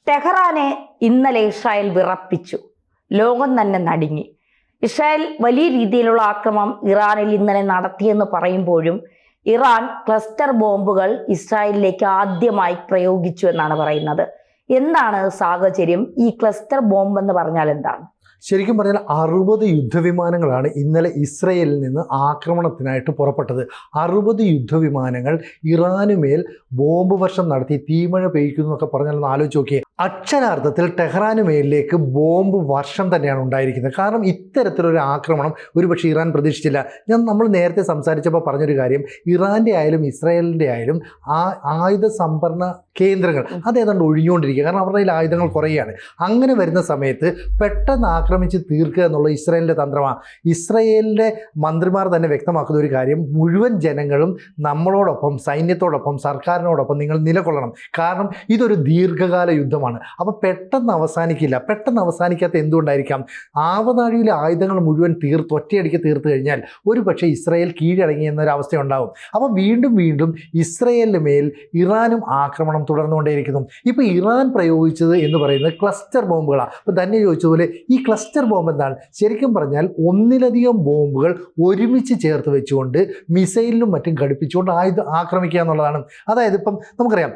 ടെഹ്റാനെ ഇന്നലെ ഇസ്രായേൽ വിറപ്പിച്ചു. ലോകം തന്നെ നടുങ്ങി. ഇസ്രായേൽ വലിയ രീതിയിലുള്ള ആക്രമണം ഇറാനിൽ ഇന്നലെ നടത്തിയെന്ന് പറയുമ്പോഴും ഇറാൻ ക്ലസ്റ്റർ ബോംബുകൾ ഇസ്രായേലിലേക്ക് ആദ്യമായി പ്രയോഗിച്ചു എന്നാണ് പറയുന്നത്. എന്താണ് സാഹചര്യം? ഈ ക്ലസ്റ്റർ ബോംബ് എന്ന് പറഞ്ഞാൽ എന്താണ്? ശരിക്കും പറഞ്ഞാൽ 60 യുദ്ധവിമാനങ്ങളാണ് ഇന്നലെ ഇസ്രയേലിൽ നിന്ന് ആക്രമണത്തിനായിട്ട് പുറപ്പെട്ടത്. 60 യുദ്ധവിമാനങ്ങൾ ഇറാനുമേൽ ബോംബ് വർഷം നടത്തി തീമഴ പെയ്യിക്കുന്നു എന്നൊക്കെ പറഞ്ഞാൽ ഒന്ന് ആലോചിച്ച് നോക്കിയേ. അക്ഷരാർത്ഥത്തിൽ ടെഹ്റാന് മേലിലേക്ക് ബോംബ് വർഷം തന്നെയാണ് ഉണ്ടായിരിക്കുന്നത്. കാരണം ഇത്തരത്തിലൊരു ആക്രമണം ഒരുപക്ഷെ ഇറാൻ പ്രതീക്ഷിച്ചില്ല. നമ്മൾ നേരത്തെ സംസാരിച്ചപ്പോൾ പറഞ്ഞൊരു കാര്യം, ഇറാൻ്റെ ആയാലും ഇസ്രായേലിൻ്റെ ആയാലും ആയുധ സംഭരണ കേന്ദ്രങ്ങൾ അതേതാണ്ട് ഒഴിഞ്ഞുകൊണ്ടിരിക്കുക. കാരണം അവരുടെ കയ്യിൽ ആയുധങ്ങൾ കുറയുകയാണ്. അങ്ങനെ വരുന്ന സമയത്ത് പെട്ടെന്ന് ആക്രമിച്ച് തീർക്കുക എന്നുള്ള ഇസ്രായേലിൻ്റെ തന്ത്രമാണ്. ഇസ്രായേലിൻ്റെ മന്ത്രിമാർ തന്നെ വ്യക്തമാക്കുന്ന ഒരു കാര്യം, മുഴുവൻ ജനങ്ങളും നമ്മളോടൊപ്പം, സൈന്യത്തോടൊപ്പം, സർക്കാരിനോടൊപ്പം നിങ്ങൾ നിലകൊള്ളണം. കാരണം ഇതൊരു ദീർഘകാല യുദ്ധമാണ്. അപ്പോൾ പെട്ടെന്ന് അവസാനിക്കില്ല. പെട്ടെന്ന് അവസാനിക്കാത്ത എന്തുകൊണ്ടായിരിക്കാം? ആവനാഴിയിലെ ആയുധങ്ങൾ മുഴുവൻ ഒറ്റയടിക്ക് തീർത്തു കഴിഞ്ഞാൽ ഒരു പക്ഷേ ഇസ്രായേൽ കീഴടങ്ങി എന്നൊരവസ്ഥ ഉണ്ടാവും. അപ്പോൾ വീണ്ടും വീണ്ടും ഇസ്രായേലിന് മേൽ ഇറാനും ആക്രമണം തുടർന്നുകൊണ്ടേയിരിക്കുന്നു. ഇപ്പോൾ ഇറാൻ പ്രയോഗിച്ചത് എന്ന് പറയുന്നത് ക്ലസ്റ്റർ ബോംബുകളാണ്. അപ്പോൾ തന്നെ ചോദിച്ചതുപോലെ ഈ ക്ലസ്റ്റർ ബോംബ് എന്താണ്? ശരിക്കും പറഞ്ഞാൽ ഒന്നിലധികം ബോംബുകൾ ഒരുമിച്ച് ചേർത്ത് വെച്ചുകൊണ്ട് മിസൈലിനും മറ്റും ഘടിപ്പിച്ചുകൊണ്ട് ആക്രമിക്കുക എന്നുള്ളതാണ്. അതായത് ഇപ്പം നമുക്കറിയാം,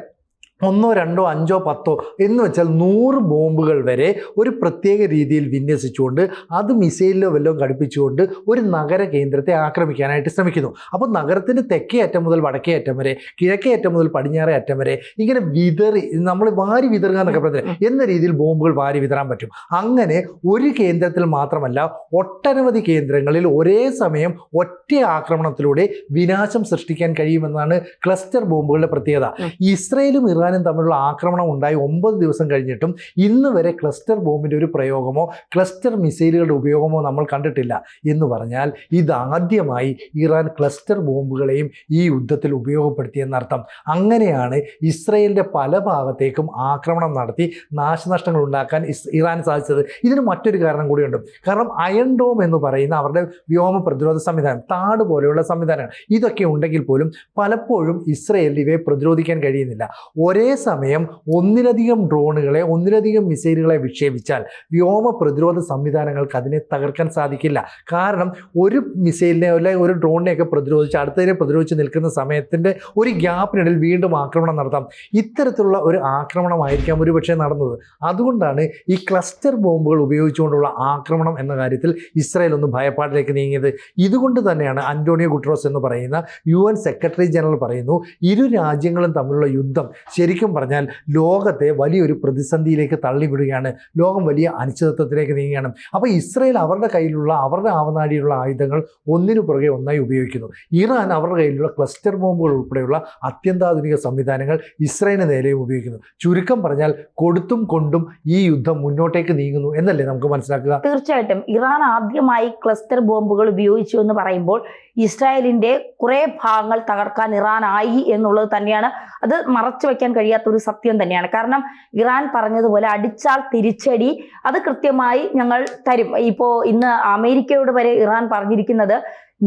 1, 2, 5, 10 എന്ന് വെച്ചാൽ 100 ബോംബുകൾ വരെ ഒരു പ്രത്യേക രീതിയിൽ വിന്യസിച്ചുകൊണ്ട് അത് മിസൈലിലോ വല്ലതും ഘടിപ്പിച്ചുകൊണ്ട് ഒരു നഗര കേന്ദ്രത്തെ ആക്രമിക്കാനായിട്ട് ശ്രമിക്കുന്നു. അപ്പോൾ നഗരത്തിൻ്റെ തെക്കേ അറ്റം മുതൽ വടക്കേ അറ്റം വരെ, കിഴക്കേ അറ്റം മുതൽ പടിഞ്ഞാറേ അറ്റം വരെ ഇങ്ങനെ വിതറി, നമ്മൾ വാരി വിതറുക എന്നൊക്കെ പറഞ്ഞത് എന്ന രീതിയിൽ ബോംബുകൾ വാരി വിതറാൻ പറ്റും. അങ്ങനെ ഒരു കേന്ദ്രത്തിൽ മാത്രമല്ല, ഒട്ടനവധി കേന്ദ്രങ്ങളിൽ ഒരേ സമയം ഒറ്റ ആക്രമണത്തിലൂടെ വിനാശം സൃഷ്ടിക്കാൻ കഴിയുമെന്നാണ് ക്ലസ്റ്റർ ബോംബുകളുടെ പ്രത്യേകത. ഇസ്രായേലും ഇറാനും തമ്മിലുള്ള ആക്രമണം ഉണ്ടായി 9 ദിവസം കഴിഞ്ഞിട്ടും ഇന്ന് വരെ ക്ലസ്റ്റർ ബോംബിൻ്റെ ഒരു പ്രയോഗമോ ക്ലസ്റ്റർ മിസൈലുകളുടെ ഉപയോഗമോ നമ്മൾ കണ്ടിട്ടില്ല. എന്ന് പറഞ്ഞാൽ ഇതാദ്യമായി ഇറാൻ ക്ലസ്റ്റർ ബോംബുകളെയും ഈ യുദ്ധത്തിൽ ഉപയോഗപ്പെടുത്തിയെന്നർത്ഥം. അങ്ങനെയാണ് ഇസ്രയേലിൻ്റെ പല ഭാഗത്തേക്കും ആക്രമണം നടത്തി നാശനഷ്ടങ്ങൾ ഉണ്ടാക്കാൻ ഇറാൻ സാധിച്ചത്. ഇതിന് മറ്റൊരു കാരണം കൂടിയുണ്ട്. കാരണം അയൺ ഡോം എന്ന് പറയുന്ന അവരുടെ വ്യോമ പ്രതിരോധ സംവിധാനം, താട് പോലെയുള്ള സംവിധാനങ്ങൾ, ഇതൊക്കെ ഉണ്ടെങ്കിൽ പോലും പലപ്പോഴും ഇസ്രയേലിന് ഇവയെ പ്രതിരോധിക്കാൻ കഴിയുന്നില്ല. ഒരേ സമയം ഒന്നിലധികം ഡ്രോണുകളെ, ഒന്നിലധികം മിസൈലുകളെ വിക്ഷേപിച്ചാൽ വ്യോമ പ്രതിരോധ സംവിധാനങ്ങൾക്ക് അതിനെ തകർക്കാൻ സാധിക്കില്ല. കാരണം ഒരു മിസൈലിനെ അല്ലെങ്കിൽ ഒരു ഡ്രോണിനെയൊക്കെ പ്രതിരോധിച്ച് അടുത്തതിനെ പ്രതിരോധിച്ച് നിൽക്കുന്ന സമയത്തിൻ്റെ ഒരു ഗ്യാപ്പിനിടയിൽ വീണ്ടും ആക്രമണം നടത്താം. ഇത്തരത്തിലുള്ള ഒരു ആക്രമണമായിരിക്കാം ഒരുപക്ഷെ നടന്നത്. അതുകൊണ്ടാണ് ഈ ക്ലസ്റ്റർ ബോംബുകൾ ഉപയോഗിച്ചുകൊണ്ടുള്ള ആക്രമണം എന്ന കാര്യത്തിൽ ഇസ്രായേൽ ഒന്ന് ഭയപ്പാടിലേക്ക് നീങ്ങിയത്. ഇതുകൊണ്ട് തന്നെയാണ് അന്റോണിയോ ഗുട്ടറസ് എന്ന് പറയുന്ന UN സെക്രട്ടറി ജനറൽ പറയുന്നു, ഇരു രാജ്യങ്ങളും തമ്മിലുള്ള യുദ്ധം ശരിക്കും പറഞ്ഞാൽ ലോകത്തെ വലിയൊരു പ്രതിസന്ധിയിലേക്ക് തള്ളിവിടുകയാണ്. ലോകം വലിയ അനിശ്ചിതത്വത്തിലേക്ക് നീങ്ങുകയാണ്. അപ്പോൾ ഇസ്രായേൽ അവരുടെ കയ്യിലുള്ള, അവരുടെ ആവനാഴിയിലുള്ള ആയുധങ്ങൾ ഒന്നിനു പുറകെ ഒന്നായി ഉപയോഗിക്കുന്നു. ഇറാൻ അവരുടെ കയ്യിലുള്ള ക്ലസ്റ്റർ ബോംബുകൾ ഉൾപ്പെടെയുള്ള അത്യന്താധുനിക സംവിധാനങ്ങൾ ഇസ്രായേലിന് നേരെയും ഉപയോഗിക്കുന്നു. ചുരുക്കം പറഞ്ഞാൽ കൊടുത്തും കൊണ്ടും ഈ യുദ്ധം മുന്നോട്ടേക്ക് നീങ്ങുന്നു എന്നല്ലേ നമുക്ക് മനസ്സിലാക്കുക? തീർച്ചയായിട്ടും ഇറാൻ ആദ്യമായി ക്ലസ്റ്റർ ബോംബുകൾ ഉപയോഗിച്ചു എന്ന് പറയുമ്പോൾ ഇസ്രായേലിൻ്റെ കുറേ ഭാഗങ്ങൾ തകർക്കാൻ ഇറാനായി എന്നുള്ളത് തന്നെയാണ്. അത് മറച്ചു വയ്ക്കാൻ കഴിയാത്തൊരു സത്യം തന്നെയാണ്. കാരണം ഇറാൻ പറഞ്ഞതുപോലെ അടിച്ചാൽ തിരിച്ചടി അത് കൃത്യമായി ഞങ്ങൾ തരും. ഇപ്പോൾ ഇന്ന് അമേരിക്കയോട് വരെ ഇറാൻ പറഞ്ഞിരിക്കുന്നത്,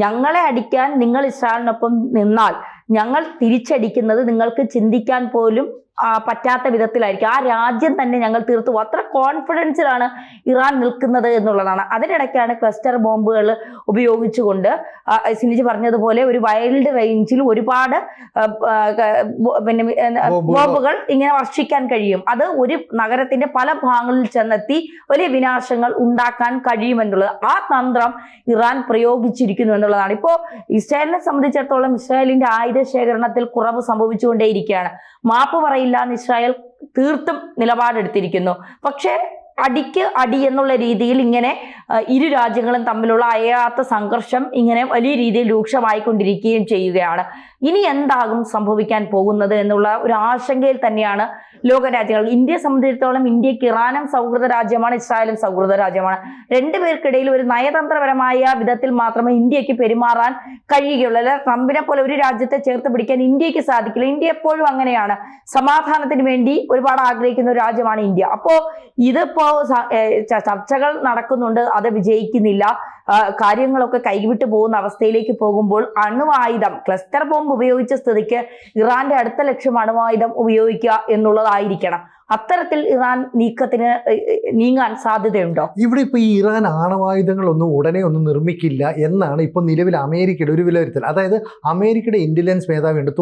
ഞങ്ങളെ അടിക്കാൻ നിങ്ങൾ ഇസ്രായേലിനൊപ്പം നിന്നാൽ ഞങ്ങൾ തിരിച്ചടിക്കുന്നത് നിങ്ങൾക്ക് ചിന്തിക്കാൻ പോലും പറ്റാത്ത വിധത്തിലായിരിക്കും. ആ രാജ്യം തന്നെ ഞങ്ങൾ തീർത്തു. അത്ര കോൺഫിഡൻസിലാണ് ഇറാൻ നിൽക്കുന്നത് എന്നുള്ളതാണ്. അതിനിടയ്ക്കാണ് ക്ലസ്റ്റർ ബോംബുകൾ ഉപയോഗിച്ചുകൊണ്ട് സിനിജ് പറഞ്ഞതുപോലെ ഒരു വൈൽഡ് റേഞ്ചിൽ ഒരുപാട് ബോംബുകൾ ഇങ്ങനെ വർഷിക്കാൻ കഴിയും. അത് ഒരു നഗരത്തിന്റെ പല ഭാഗങ്ങളിൽ ചെന്നെത്തി വലിയ വിനാശങ്ങൾ ഉണ്ടാക്കാൻ കഴിയുമെന്നുള്ളത്, ആ തന്ത്രം ഇറാൻ പ്രയോഗിച്ചിരിക്കുന്നു എന്നുള്ളതാണ്. ഇപ്പോൾ ഇസ്രായേലിനെ സംബന്ധിച്ചിടത്തോളം ഇസ്രായേലിന്റെ ആയുധ ശേഖരണത്തിൽ കുറവ് സംഭവിച്ചുകൊണ്ടേയിരിക്കുകയാണ്. മാപ്പ് പറയില്ല എന്ന് ഇസ്രായേൽ തീർത്തും നിലപാടെടുത്തിരിക്കുന്നു. പക്ഷേ അടിക്ക് അടി എന്നുള്ള രീതിയിൽ ഇങ്ങനെ ഇരു രാജ്യങ്ങളും തമ്മിലുള്ള അയയാത്ത സംഘർഷം ഇങ്ങനെ വലിയ രീതിയിൽ രൂക്ഷമായിക്കൊണ്ടിരിക്കുകയും ചെയ്യുകയാണ്. ഇനി എന്താകും സംഭവിക്കാൻ പോകുന്നത് എന്നുള്ള ഒരു ആശങ്കയിൽ തന്നെയാണ് ലോകരാജ്യങ്ങൾ. ഇന്ത്യയെ സംബന്ധിച്ചിടത്തോളം ഇന്ത്യക്ക് ഇറാനും സൗഹൃദ രാജ്യമാണ്, ഇസ്രായേലും സൗഹൃദ രാജ്യമാണ്. രണ്ടുപേർക്കിടയിൽ ഒരു നയതന്ത്രപരമായ വിധത്തിൽ മാത്രമേ ഇന്ത്യക്ക് പെരുമാറാൻ കഴിയുകയുള്ളൂ. അല്ല, ട്രംപിനെ പോലെ ഒരു രാജ്യത്തെ ചേർത്ത് പിടിക്കാൻ ഇന്ത്യക്ക് സാധിക്കില്ല. ഇന്ത്യ എപ്പോഴും അങ്ങനെയാണ്, സമാധാനത്തിന് വേണ്ടി ഒരുപാട് ആഗ്രഹിക്കുന്ന ഒരു രാജ്യമാണ് ഇന്ത്യ. അപ്പോൾ ഇതിപ്പോ ചർച്ചകൾ നടക്കുന്നുണ്ട്, അത് വിജയിക്കുന്നില്ല. കാര്യങ്ങളൊക്കെ കൈവിട്ടു പോകുന്ന അവസ്ഥയിലേക്ക് പോകുമ്പോൾ അണുവായുധം, ക്ലസ്റ്റർ ബോംബ് ഉപയോഗിച്ച സ്ഥിതിക്ക് ഇറാന്റെ അടുത്ത ലക്ഷ്യം അണുവായുധം ഉപയോഗിക്കുക എന്നുള്ളതായിരിക്കണം. അത്തരത്തിൽ ഇറാൻ നീക്കത്തിന് നീങ്ങാൻ സാധ്യതയുണ്ടോ? ഇവിടെ ഇപ്പോൾ ഈ ഇറാൻ ആണവായുധങ്ങളൊന്നും ഉടനെ ഒന്നും നിർമ്മിക്കില്ല എന്നാണ് ഇപ്പോൾ നിലവിൽ അമേരിക്കയുടെ ഒരു വിലയിരുത്തൽ. അതായത് അമേരിക്കയുടെ ഇന്റലിജൻസ് മേധാവിയുണ്ട്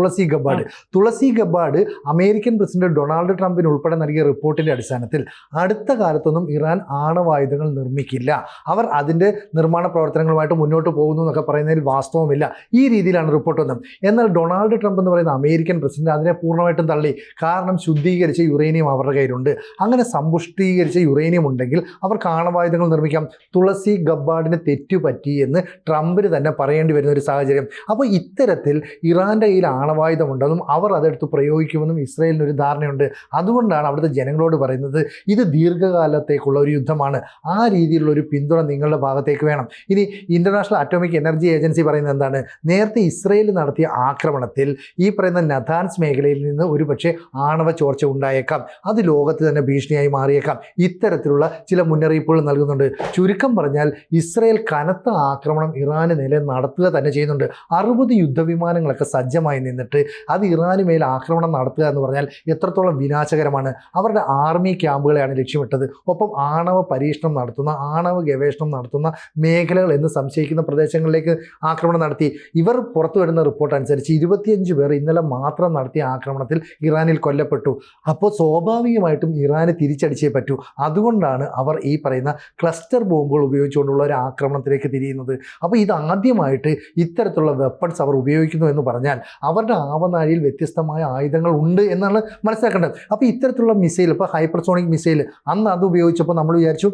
തുളസി ഗബ്ബാർഡ് അമേരിക്കൻ പ്രസിഡന്റ് ഡൊണാൾഡ് ട്രംപിന് ഉൾപ്പെടെ നൽകിയ റിപ്പോർട്ടിന്റെ അടിസ്ഥാനത്തിൽ അടുത്ത കാലത്തൊന്നും ഇറാൻ ആണവായുധങ്ങൾ നിർമ്മിക്കില്ല, അവർ അതിൻ്റെ നിർമ്മാണ പ്രവർത്തനങ്ങളുമായിട്ട് മുന്നോട്ട് പോകുന്നു എന്നൊക്കെ പറയുന്നതിൽ വാസ്തവമില്ല, ഈ രീതിയിലാണ് റിപ്പോർട്ട് വന്നത്. എന്നാൽ ഡൊണാൾഡ് ട്രംപ് എന്ന് പറയുന്ന അമേരിക്കൻ പ്രസിഡന്റ് അതിനെ പൂർണ്ണമായിട്ടും തള്ളി. കാരണം ശുദ്ധീകരിച്ച യുറേനിയം അവരുടെ കയ്യിലുണ്ട്. അങ്ങനെ സമ്പുഷ്ടീകരിച്ച യുറേനിയം ഉണ്ടെങ്കിൽ അവർക്ക് ആണവായുധങ്ങൾ നിർമ്മിക്കാം. തുളസി ഗബ്ബാർഡിന് തെറ്റുപറ്റി എന്ന് ട്രംപിന് തന്നെ പറയേണ്ടി വരുന്ന ഒരു സാഹചര്യം. അപ്പോൾ ഇത്തരത്തിൽ ഇറാൻ്റെ കയ്യിൽ ആണവായുധമുണ്ടെന്നും അവർ അതെടുത്ത് പ്രയോഗിക്കുമെന്നും ഇസ്രയേലിനൊരു ധാരണയുണ്ട്. അതുകൊണ്ടാണ് അവിടുത്തെ ജനങ്ങളോട് പറയുന്നത് ഇത് ദീർഘകാലത്തേക്കുള്ള ഒരു യുദ്ധമാണ്, ആ രീതിയിലുള്ള ഒരു പിന്തുണ നിങ്ങളുടെ ഭാഗത്തേക്ക് വേണം. ഇനി ഇന്റർനാഷണൽ അറ്റോമിക് എനർജി ഏജൻസി പറയുന്നത് എന്താണ്? നേരത്തെ ഇസ്രയേൽ നടത്തിയ ആക്രമണത്തിൽ ഈ പറയുന്ന നഥാൻസ് മേഖലയിൽ നിന്ന് ഒരുപക്ഷെ ആണവ ചോർച്ച ഉണ്ടായേക്കാം, അത് ലോകത്ത് തന്നെ ഭീഷണിയായി മാറിയേക്കാം. ഇത്തരത്തിലുള്ള ചില മുന്നറിയിപ്പുകൾ നൽകുന്നുണ്ട്. ചുരുക്കം പറഞ്ഞാൽ ഇസ്രയേൽ കനത്ത ആക്രമണം ഇറാന് നേരെ നടത്തുക തന്നെ ചെയ്യുന്നുണ്ട്. 60 യുദ്ധവിമാനങ്ങളൊക്കെ സജ്ജമായി നിന്നിട്ട് അത് ഇറാന് മേൽ ആക്രമണം നടത്തുക എന്ന് പറഞ്ഞാൽ എത്രത്തോളം വിനാശകരമാണ്. അവരുടെ ആർമി ക്യാമ്പുകളെയാണ് ലക്ഷ്യമിട്ടത്. ഒപ്പം ആണവ പരീക്ഷണം നടത്തുന്ന, ആണവ ഗവേഷണം നടത്തുന്ന മേഖലകൾ എന്ന് സംശയിക്കുന്ന പ്രദേശങ്ങളിലേക്ക് ആക്രമണം നടത്തി. ഇവർ പുറത്തുവരുന്ന റിപ്പോർട്ട് അനുസരിച്ച് 25 പേർ ഇന്നലെ മാത്രം നടത്തിയ ആക്രമണത്തിൽ ഇറാനിൽ കൊല്ലപ്പെട്ടു. അപ്പോൾ സ്വാഭാവികമായിട്ടും ഇറാന് തിരിച്ചടിച്ചേ പറ്റൂ. അതുകൊണ്ടാണ് അവർ ഈ പറയുന്ന ക്ലസ്റ്റർ ബോംബുകൾ ഉപയോഗിച്ചുകൊണ്ടുള്ള ഒരു ആക്രമണത്തിലേക്ക് തിരിയുന്നത്. അപ്പോൾ ഇത് ആദ്യമായിട്ട് ഇത്തരത്തിലുള്ള വെപ്പൺസ് അവർ ഉപയോഗിക്കുന്നു എന്ന് പറഞ്ഞാൽ അവരുടെ ആവനാഴിയിൽ വ്യത്യസ്തമായ ആയുധങ്ങൾ ഉണ്ട് എന്നാണ് മനസ്സിലാക്കേണ്ടത്. അപ്പോൾ ഇത്തരത്തിലുള്ള മിസൈൽ, ഇപ്പോൾ ഹൈപ്പർസോണിക് മിസൈൽ അന്ന് അത് ഉപയോഗിച്ചപ്പോൾ നമ്മൾ വിചാരിച്ചു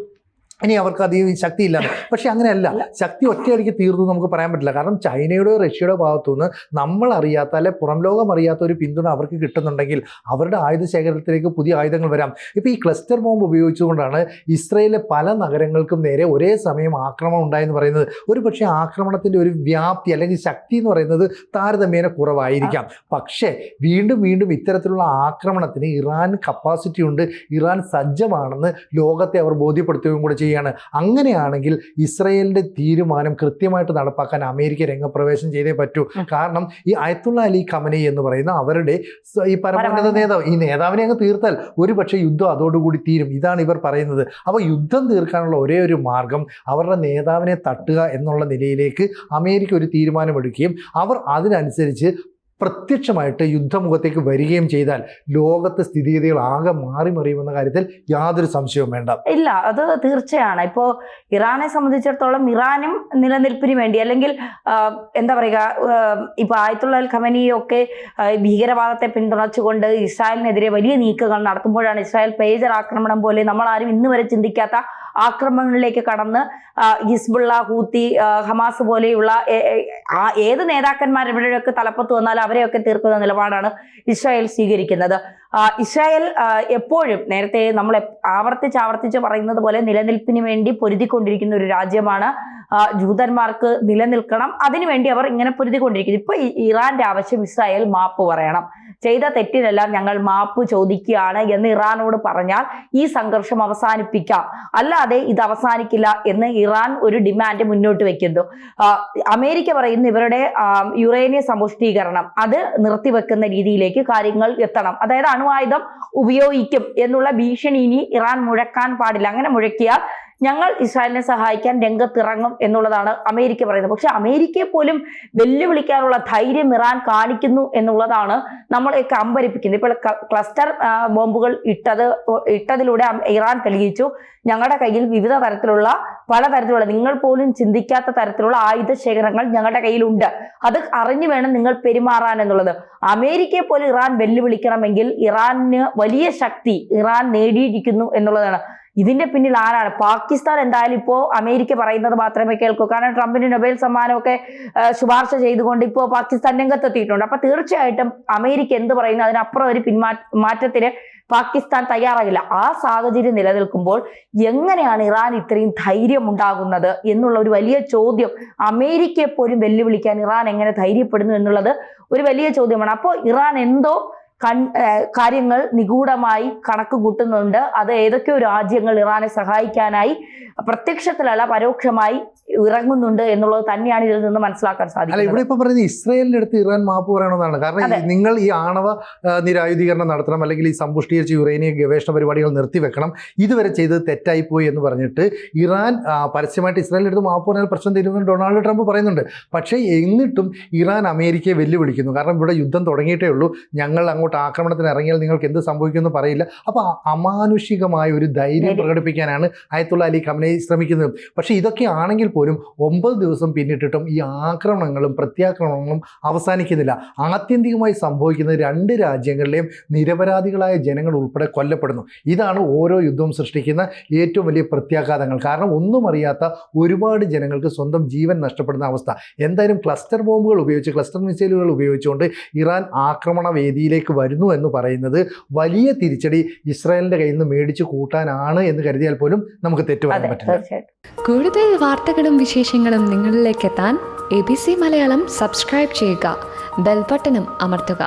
ഇനി അവർക്ക് അധികം ശക്തിയില്ലാന്ന്. പക്ഷെ അങ്ങനെയല്ല, ശക്തി ഒറ്റയടിക്ക് തീർന്നു നമുക്ക് പറയാൻ പറ്റില്ല. കാരണം ചൈനയുടെയോ റഷ്യയുടെ ഭാഗത്തുനിന്ന് നമ്മൾ അറിയാത്ത, അല്ലെ പുറം ലോകം അറിയാത്ത ഒരു പിന്തുണ അവർക്ക് കിട്ടുന്നുണ്ടെങ്കിൽ അവരുടെ ആയുധ ശേഖരത്തിലേക്ക് പുതിയ ആയുധങ്ങൾ വരാം. ഇപ്പോൾ ഈ ക്ലസ്റ്റർ ബോംബ് ഉപയോഗിച്ചുകൊണ്ടാണ് ഇസ്രയേലിലെ പല നഗരങ്ങൾക്കും നേരെ ഒരേ സമയം ആക്രമണം ഉണ്ടായെന്ന് പറയുന്നത്. ഒരു പക്ഷേ ആക്രമണത്തിൻ്റെ ഒരു വ്യാപ്തി അല്ലെങ്കിൽ ശക്തി എന്ന് പറയുന്നത് താരതമ്യേന കുറവായിരിക്കാം. പക്ഷേ വീണ്ടും വീണ്ടും ഇത്തരത്തിലുള്ള ആക്രമണത്തിന് ഇറാൻ കപ്പാസിറ്റി ഉണ്ട്, ഇറാൻ സജ്ജമാണെന്ന് ലോകത്തെ അവർ ബോധ്യപ്പെടുത്തുകയും കൂടെ ചെയ്യും. അങ്ങനെയാണെങ്കിൽ ഇസ്രയേലിന്റെ തീരുമാനം കൃത്യമായിട്ട് നടപ്പാക്കാൻ അമേരിക്ക രംഗപ്രവേശം ചെയ്തേ പറ്റൂ. കാരണം ഈ അയത്തുള്ള അലി ഖമനൈ എന്ന് പറയുന്ന അവരുടെ ഈ പരമോന്നത നേതാവ്, ഈ നേതാവിനെ അങ്ങ് തീർത്താൽ ഒരു പക്ഷേ യുദ്ധം അതോടുകൂടി തീരും. ഇതാണ് ഇവർ പറയുന്നത്. അപ്പോൾ യുദ്ധം തീർക്കാനുള്ള ഒരേ ഒരു മാർഗം അവരുടെ നേതാവിനെ തട്ടുക എന്നുള്ള നിലയിലേക്ക് അമേരിക്ക ഒരു തീരുമാനമെടുക്കുകയും അവർ അതിനനുസരിച്ച് പ്രത്യക്ഷമായിട്ട് യുദ്ധമുഖത്തേക്ക് വരികയും ചെയ്താൽ ലോകത്തെ സ്ഥിതിഗതികൾ ആകെ മാറി മറിയുമെന്ന കാര്യത്തിൽ യാതൊരു സംശയവും വേണ്ട. ഇല്ല, അത് തീർച്ചയാണ്. ഇപ്പോൾ ഇറാനെ സംബന്ധിച്ചിടത്തോളം ഇറാനും നിലനിൽപ്പിന് വേണ്ടി, അല്ലെങ്കിൽ എന്താ പറയുക, ഇപ്പോൾ ആയത്തുള്ള ഖമനിയൊക്കെ ഭീകരവാദത്തെ പിന്തുണച്ചുകൊണ്ട് ഇസ്രായേലിനെതിരെ വലിയ നീക്കങ്ങൾ നടത്തുമ്പോഴാണ് ഇസ്രായേൽ പേജർ ആക്രമണം പോലെ നമ്മളാരും ഇന്ന് വരെ ചിന്തിക്കാത്ത ആക്രമണങ്ങളിലേക്ക് കടന്ന് ഹിസ്ബുള്ള, ഹൂത്തി, ഹമാസ് പോലെയുള്ള ഏത് നേതാക്കന്മാർ ഇവിടെയൊക്കെ തലപ്പത്ത് വന്നാലും അവരെയൊക്കെ തീർക്കുന്ന നിലപാടാണ് ഇസ്രായേൽ സ്വീകരിക്കുന്നത്. ഇസ്രായേൽ എപ്പോഴും നേരത്തെ നമ്മൾ ആവർത്തിച്ച് പറയുന്നത് പോലെ നിലനിൽപ്പിന് വേണ്ടി പൊരുതിക്കൊണ്ടിരിക്കുന്ന ഒരു രാജ്യമാണ്. ജൂതന്മാർക്ക് നിലനിൽക്കണം, അതിനുവേണ്ടി അവർ ഇങ്ങനെ പൊരുതിക്കൊണ്ടിരിക്കുന്നു. ഇപ്പൊ ഇറാന്റെ ആവശ്യം ഇസ്രായേൽ മാപ്പ് പറയണം, ചെയ്ത തെറ്റിനെല്ലാം ഞങ്ങൾ മാപ്പ് ചോദിക്കുകയാണ് എന്ന് ഇറാനോട് പറഞ്ഞാൽ ഈ സംഘർഷം അവസാനിപ്പിക്കാം. അല്ലാതെ ഇത് അവസാനിക്കില്ല എന്ന് ഇറാൻ ഒരു ഡിമാൻഡ് മുന്നോട്ട് വെക്കുന്നു. അമേരിക്ക പറയുന്നു ഇവരുടെ യുറേനിയം സമ്പുഷ്ടീകരണം അത് നിർത്തിവെക്കുന്ന രീതിയിലേക്ക് കാര്യങ്ങൾ എത്തണം. അതായത് അണുവായുധം ഉപയോഗിക്കും എന്നുള്ള ഭീഷണി ഇനി ഇറാൻ മുഴക്കാൻ പാടില്ല. അങ്ങനെ മുഴക്കിയാൽ ഞങ്ങൾ ഇസ്രായേലിനെ സഹായിക്കാൻ രംഗത്തിറങ്ങും എന്നുള്ളതാണ് അമേരിക്ക പറയുന്നത്. പക്ഷെ അമേരിക്കയെ പോലും വെല്ലുവിളിക്കാനുള്ള ധൈര്യം ഇറാൻ കാണിക്കുന്നു എന്നുള്ളതാണ് നമ്മളെയൊക്കെ അമ്പരിപ്പിക്കുന്നത്. ഇപ്പോൾ ക്ലസ്റ്റർ ബോംബുകൾ ഇട്ടതിലൂടെ ഇറാൻ തെളിയിച്ചു ഞങ്ങളുടെ കയ്യിൽ വിവിധ തരത്തിലുള്ള പലതരത്തിലുള്ള നിങ്ങൾ പോലും ചിന്തിക്കാത്ത തരത്തിലുള്ള ആയുധ ശേഖരങ്ങൾ ഞങ്ങളുടെ കയ്യിലുണ്ട്, അത് അറിഞ്ഞു വേണം നിങ്ങൾ പെരുമാറാൻ എന്നുള്ളത്. അമേരിക്കയെ പോലെ ഇറാൻ വെല്ലുവിളിക്കണമെങ്കിൽ ഇറാന് വലിയ ശക്തി ഇറാൻ നേടിയിരിക്കുന്നു എന്നുള്ളതാണ്. ഇതിന്റെ പിന്നിൽ ആരാണ്? പാകിസ്ഥാൻ എന്തായാലും ഇപ്പോൾ അമേരിക്ക പറയുന്നത് മാത്രമേ കേൾക്കൂ. കാരണം ട്രംപിന് നൊബേൽ സമ്മാനമൊക്കെ ശുപാർശ ചെയ്തുകൊണ്ട് ഇപ്പോൾ പാകിസ്ഥാൻ രംഗത്തെത്തിയിട്ടുണ്ട്. അപ്പൊ തീർച്ചയായിട്ടും അമേരിക്ക എന്ത് പറയുന്നു അതിനപ്പുറം ഒരു മാറ്റത്തിന് പാകിസ്ഥാൻ തയ്യാറാകില്ല. ആ സാഹചര്യം നിലനിൽക്കുമ്പോൾ എങ്ങനെയാണ് ഇറാൻ ഇത്രയും ധൈര്യം ഉണ്ടാകുന്നത് എന്നുള്ള ഒരു വലിയ ചോദ്യം, അമേരിക്കയെ പോലും വെല്ലുവിളിക്കാൻ ഇറാൻ എങ്ങനെ ധൈര്യപ്പെടുന്നു എന്നുള്ളത് ഒരു വലിയ ചോദ്യമാണ്. അപ്പോൾ ഇറാൻ എന്തോ കാര്യങ്ങൾ നിഗൂഢമായി കണക്ക് കൂട്ടുന്നുണ്ട്. അത് ഏതൊക്കെയോ രാജ്യങ്ങൾ ഇറാനെ സഹായിക്കാനായി പ്രത്യക്ഷത്തിലല്ല പരോക്ഷമായി ഇറങ്ങുന്നുണ്ട് എന്നുള്ളത് തന്നെയാണ് ഇതിൽ നിന്ന് മനസ്സിലാക്കാൻ അല്ല, സാധിക്കുന്നത്. ഇവിടെ ഇപ്പൊ പറയുന്നത് ഇസ്രായേലിന്റെ അടുത്ത് ഇറാൻ മാപ്പ് പറയണമെന്നാണ്. കാരണം നിങ്ങൾ ഈ ആണവ നിരായുധീകരണം നടത്തണം, അല്ലെങ്കിൽ ഈ സമ്പുഷ്ടീകരിച്ച യുറേനിയം ഗവേഷണ പരിപാടികൾ നിർത്തിവെക്കണം, ഇതുവരെ ചെയ്തത് തെറ്റായിപ്പോയി എന്ന് പറഞ്ഞിട്ട് ഇറാൻ പരസ്യമായിട്ട് ഇസ്രായേലിന്റെ അടുത്ത് മാപ്പ് പറഞ്ഞാൽ പ്രശ്നം തീരുമെന്ന് ഡൊണാൾഡ് ട്രംപ് പറയുന്നുണ്ട്. പക്ഷേ എന്നിട്ടും ഇറാൻ അമേരിക്കയെ വെല്ലുവിളിക്കുന്നു. കാരണം ഇവിടെ യുദ്ധം തുടങ്ങിയിട്ടേ ഉള്ളൂ, ഞങ്ങൾ അങ്ങോട്ട് ആക്രമണത്തിന് ഇറങ്ങിയാൽ നിങ്ങൾക്ക് എന്ത് സംഭവിക്കുമെന്ന് പറയില്ല. അപ്പോൾ അമാനുഷികമായ ഒരു ധൈര്യം പ്രകടിപ്പിക്കാനാണ് അയത്തുള്ള അലി ഖമനേയി ശ്രമിക്കുന്നത്. പക്ഷേ ഇതൊക്കെ ആണെങ്കിൽ പോലും 9 ദിവസം പിന്നിട്ടിട്ടും ഈ ആക്രമണങ്ങളും പ്രത്യാക്രമണങ്ങളും അവസാനിക്കുന്നില്ല. ആത്യന്തികമായി സംഭവിക്കുന്നത് 2 രാജ്യങ്ങളിലെയും നിരപരാധികളായ ജനങ്ങൾ ഉൾപ്പെടെ കൊല്ലപ്പെടുന്നു. ഇതാണ് ഓരോ യുദ്ധവും സൃഷ്ടിക്കുന്ന ഏറ്റവും വലിയ പ്രത്യാഘാതങ്ങൾ. കാരണം ഒന്നും അറിയാത്ത ഒരുപാട് ജനങ്ങൾക്ക് സ്വന്തം ജീവൻ നഷ്ടപ്പെടുന്ന അവസ്ഥ. എന്തായാലും ക്ലസ്റ്റർ ബോംബുകൾ ഉപയോഗിച്ച്, ക്ലസ്റ്റർ മിസൈലുകൾ ഉപയോഗിച്ചുകൊണ്ട് ഇറാൻ ആക്രമണ വേദിയിലേക്ക് വരുന്നു എന്ന് പറയുന്നത് വലിയ തിരിച്ചടി ഇസ്രായേലിന്റെ കയ്യിൽ നിന്ന് മേടിച്ചു കൂട്ടാനാണ് എന്ന് കരുതിയാൽ പോലും നമുക്ക് തെറ്റുവരാൻ പറ്റില്ല. കൂടുതൽ വാർത്തകളും വിശേഷങ്ങളും നിങ്ങളിലേക്ക് എത്താൻ ABC മലയാളം സബ്സ്ക്രൈബ് ചെയ്യുക, ബെൽ ബട്ടണും അമർത്തുക.